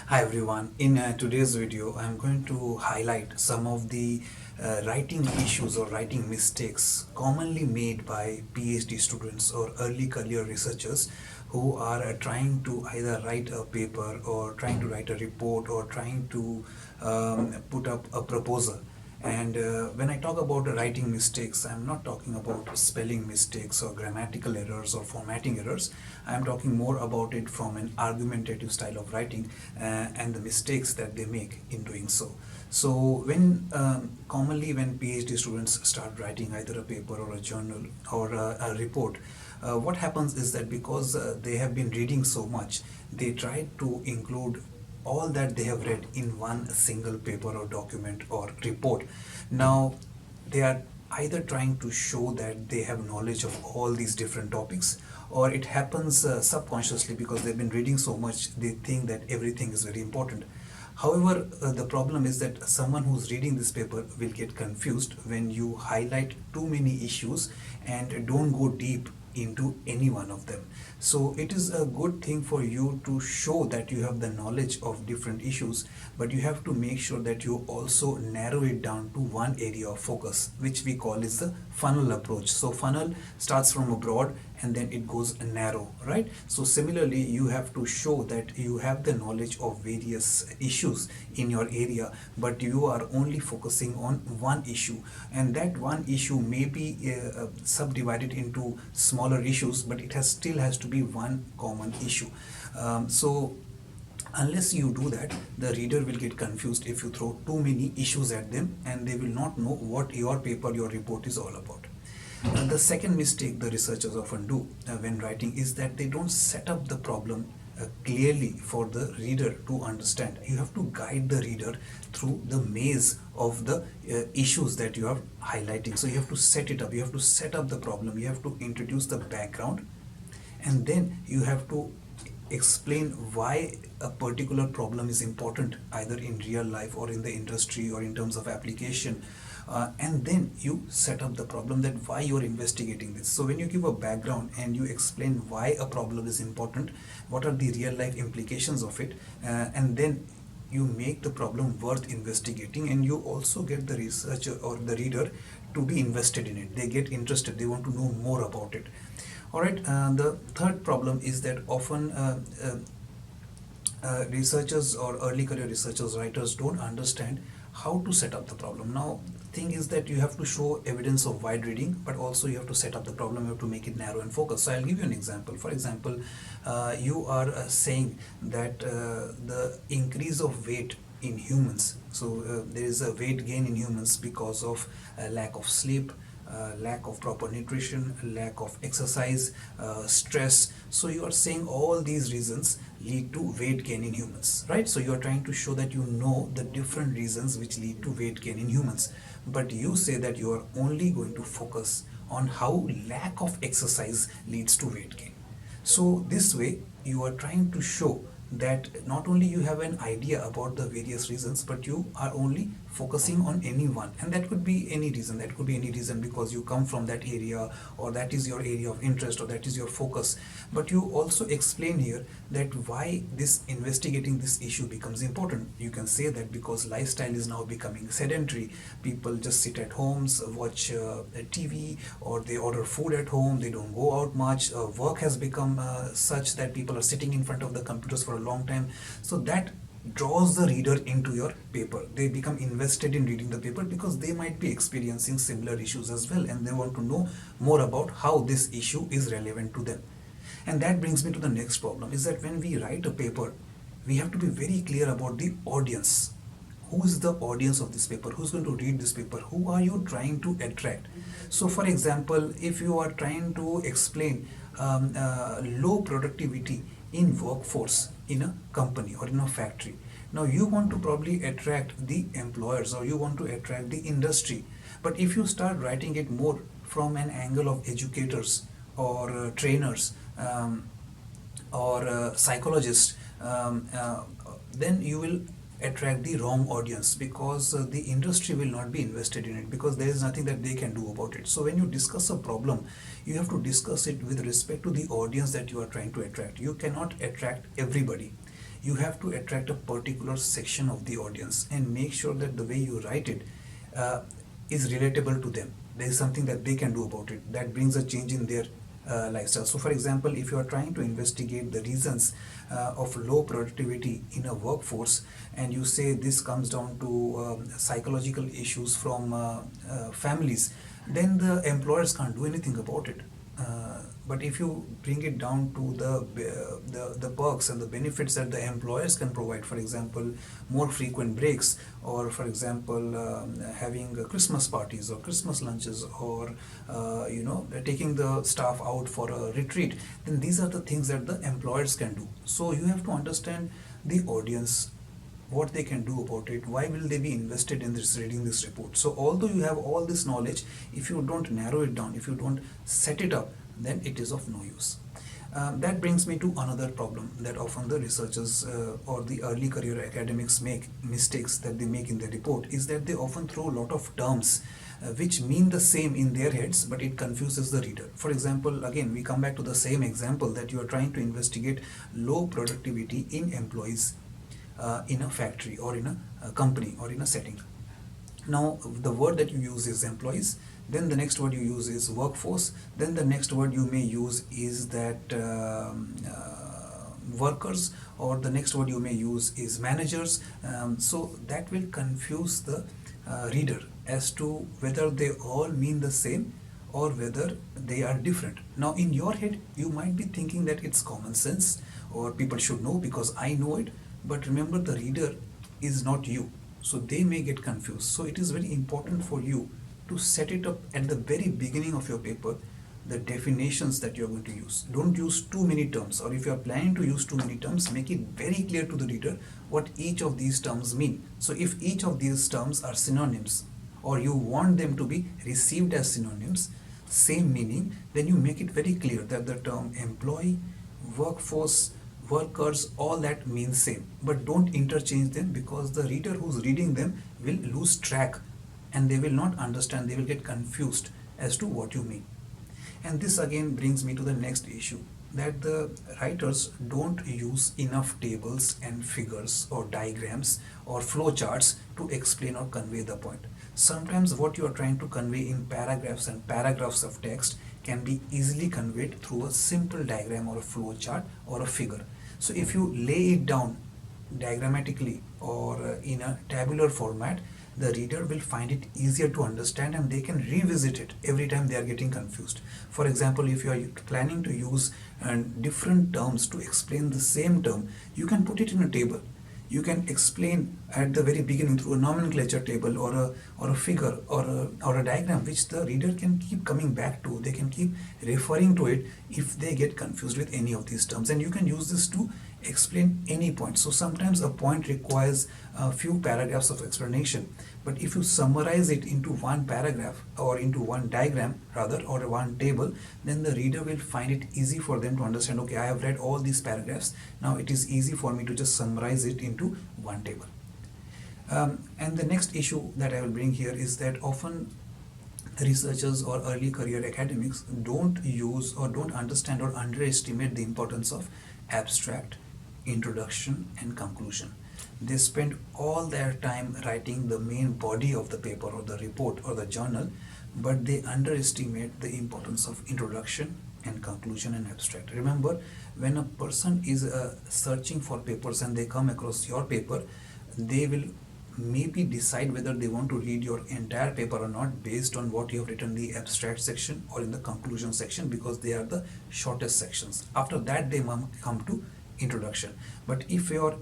Hi everyone. In today's video, I'm going to highlight some of the writing issues or writing mistakes commonly made by PhD students or early career researchers who are trying to either write a paper or trying to write a report or trying to put up a proposal. And when I talk about writing mistakes, I'm not talking about spelling mistakes or grammatical errors or formatting errors. I'm talking more about it from an argumentative style of writing and the mistakes that they make in doing so. So when commonly when PhD students start writing either a paper or a journal or a report, what happens is that because they have been reading so much, they try to include all that they have read in one single paper or document or report. Now, they are either trying to show that they have knowledge of all these different topics, or it happens subconsciously because they've been reading so much, they think that everything is very important. However, the problem is that someone who's reading this paper will get confused when you highlight too many issues and don't go deep into any one of them. So it is a good thing for you to show that you have the knowledge of different issues, but you have to make sure that you also narrow it down to one area of focus, which we call is the funnel approach. So funnel starts from a broad and then it goes narrow, right? So similarly, you have to show that you have the knowledge of various issues in your area, but you are only focusing on one issue, and that one issue may be subdivided into smaller issues, but it has still has to be one common issue. So unless you do that, the reader will get confused if you throw too many issues at them and they will not know what your paper, your report is all about. The second mistake the researchers often do when writing is that they don't set up the problem clearly for the reader to understand. You have to guide the reader through the maze of the issues that you are highlighting. So you have to set it up, you have to set up the problem, you have to introduce the background, and then you have to explain why a particular problem is important either in real life or in the industry or in terms of application, and then you set up the problem, that why you're investigating this. So when you give a background and you explain why a problem is important, what are the real life implications of it, and then you make the problem worth investigating, and you also get the researcher or the reader to be invested in it. They get interested, they want to know more about it. All right, the third problem is that often researchers or early career researchers, writers don't understand how to set up the problem. Now, thing is that you have to show evidence of wide reading, but also you have to set up the problem, you have to make it narrow and focused. So I'll give you an example. For example, you are saying that the increase of weight in humans, so there is a weight gain in humans because of lack of sleep, lack of proper nutrition, lack of exercise, stress. So you are saying all these reasons lead to weight gain in humans, right? So you are trying to show that you know the different reasons which lead to weight gain in humans, but you say that you are only going to focus on how lack of exercise leads to weight gain. So this way you are trying to show that not only you have an idea about the various reasons, but you are only focusing on any one, and that could be any reason. That could be any reason because you come from that area, or that is your area of interest, or that is your focus. But you also explain here that why this investigating this issue becomes important. You can say that because lifestyle is now becoming sedentary, people just sit at homes, watch TV, or they order food at home, they don't go out much. Work has become such that people are sitting in front of the computers for a long time. So that draws the reader into your paper. They become invested in reading the paper because they might be experiencing similar issues as well, and they want to know more about how this issue is relevant to them. And that brings me to the next problem, is that when we write a paper, we have to be very clear about the audience. Who is the audience of this paper? Who's going to read this paper? Who are you trying to attract? So for example, if you are trying to explain low productivity in workforce in a company or in a factory, now you want to probably attract the employers, or you want to attract the industry. But if you start writing it more from an angle of educators or trainers, or psychologists, then you will attract the wrong audience, because the industry will not be invested in it, because there is nothing that they can do about it. So when you discuss a problem, you have to discuss it with respect to the audience that you are trying to attract. You cannot attract everybody. you have to attract a particular section of the audience and make sure that the way you write it uh, is relatable to them. There is something that they can do about it that brings a change in their lifestyle. So, for example, if you are trying to investigate the reasons of low productivity in a workforce, and you say this comes down to psychological issues from families, then the employers can't do anything about it. But if you bring it down to the perks and the benefits that the employers can provide, for example, more frequent breaks, or for example, having Christmas parties or Christmas lunches, or taking the staff out for a retreat, then these are the things that the employers can do. So you have to understand the audience, what they can do about it, why will they be invested in this reading this report. So although you have all this knowledge, if you don't narrow it down, if you don't set it up, then it is of no use. That brings me to another problem that often the researchers or the early career academics make mistakes that they make in their report, is that they often throw a lot of terms which mean the same in their heads, but it confuses the reader. For example, again we come back to the same example, that you are trying to investigate low productivity in employees in a factory or in a company or in a setting. Now, the word that you use is employees, then the next word you use is workforce, then the next word you may use is that workers, or the next word you may use is managers. So that will confuse the reader as to whether they all mean the same or whether they are different. Now, in your head, you might be thinking that it's common sense or people should know because I know it, but remember, the reader is not you, so they may get confused. So it is very important for you to set it up at the very beginning of your paper, the definitions that you're going to use. Don't use too many terms, or if you're planning to use too many terms, make it very clear to the reader what each of these terms mean. So if each of these terms are synonyms, or you want them to be received as synonyms, same meaning, then you make it very clear that the term employee, workforce, workers, all that means same, but don't interchange them, because the reader who's reading them will lose track and they will not understand, they will get confused as to what you mean. And this again brings me to the next issue, that the writers don't use enough tables and figures or diagrams or flow charts to explain or convey the point. Sometimes what you are trying to convey in paragraphs and paragraphs of text can be easily conveyed through a simple diagram or a flow chart or a figure. So if you lay it down diagrammatically or in a tabular format, the reader will find it easier to understand and they can revisit it every time they are getting confused. For example, if you are planning to use different terms to explain the same term, you can put it in a table. You can explain at the very beginning through a nomenclature table or a figure or a diagram, which the reader can keep coming back to. They can keep referring to it if they get confused with any of these terms, and you can use this to explain any point. So sometimes a point requires a few paragraphs of explanation, but if you summarize it into one paragraph or into one diagram rather, or one table, then the reader will find it easy for them to understand, okay, I have read all these paragraphs, now it is easy for me to just summarize it into one table. And the next issue that I will bring here is that often researchers or early career academics don't use or don't understand or underestimate the importance of abstract, introduction and conclusion. They spend all their time writing the main body of the paper or the report or the journal, but they underestimate the importance of introduction and conclusion and abstract. Remember, when a person is searching for papers and they come across your paper, they will maybe decide whether they want to read your entire paper or not based on what you have written in the abstract section or in the conclusion section, because they are the shortest sections. After that, they come to introduction. But if your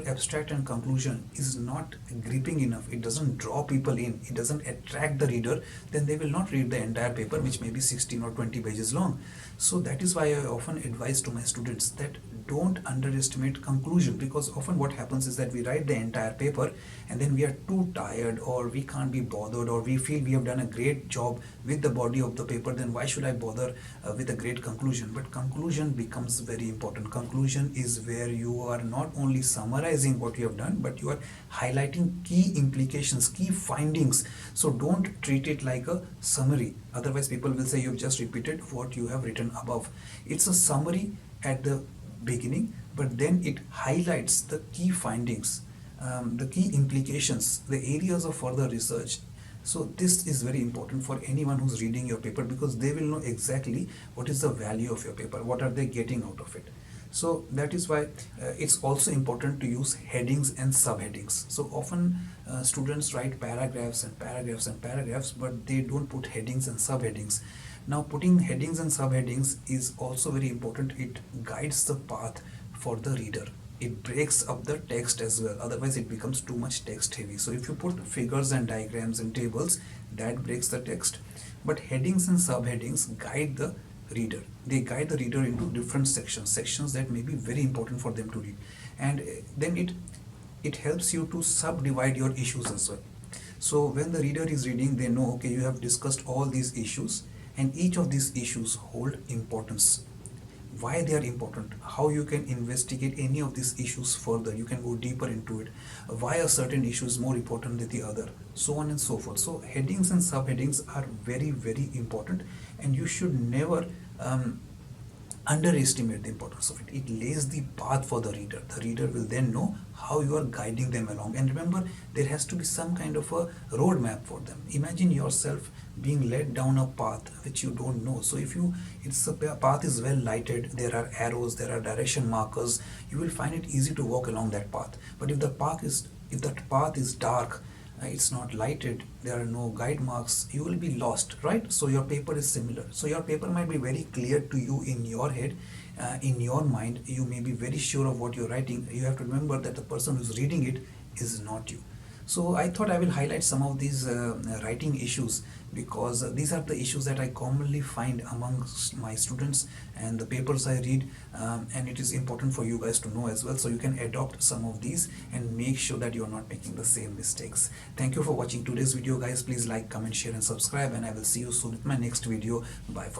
abstract and conclusion is not gripping enough, it doesn't draw people in, it doesn't attract the reader, then they will not read the entire paper, which may be 16 or 20 pages long. So that is why I often advise to my students that don't underestimate conclusion, because often what happens is that we write the entire paper and then we are too tired, or we can't be bothered, or we feel we have done a great job with the body of the paper, then why should I bother with a great conclusion? But conclusion becomes very important. Conclusion is where you are not only summarizing what you have done, but you are highlighting key implications, key findings. So don't treat it like a summary, otherwise people will say you've just repeated what you have written above. It's a summary at the beginning, but then it highlights the key findings, the key implications, the areas of further research. So this is very important for anyone who's reading your paper, because they will know exactly what is the value of your paper, what are they getting out of it. So that is why it's also important to use headings and subheadings. So often students write paragraphs and paragraphs and paragraphs, but they don't put headings and subheadings. Now, putting headings and subheadings is also very important. It guides the path for the reader. It breaks up the text as well, otherwise it becomes too much text heavy. So if you put figures and diagrams and tables, that breaks the text. But headings and subheadings guide the reader. They guide the reader into different sections that may be very important for them to read. And then it helps you to subdivide your issues as well. So when the reader is reading, they know, okay, you have discussed all these issues, and each of these issues hold importance. Why they are important, how you can investigate any of these issues further, you can go deeper into it, why a certain issue is more important than the other, so on and so forth. So headings and subheadings are very, very important, and you should never underestimate the importance of it. It lays the path for the reader. The reader will then know how you are guiding them along. And remember, there has to be some kind of a roadmap for them. Imagine yourself being led down a path which you don't know. So if a path is well lighted, there are arrows, there are direction markers, you will find it easy to walk along that path. But if that path is dark, it's not lighted, there are no guide marks, you will be lost, right? So your paper is similar. So your paper might be very clear to you in your head, in your mind, you may be very sure of what you're writing. You have to remember that the person who's reading it is not you. So I thought I will highlight some of these writing issues, because these are the issues that I commonly find amongst my students and the papers I read, and it is important for you guys to know as well, so you can adopt some of these and make sure that you're not making the same mistakes. Thank you for watching today's video, guys. Please like, comment, share and subscribe, and I will see you soon with my next video. Bye.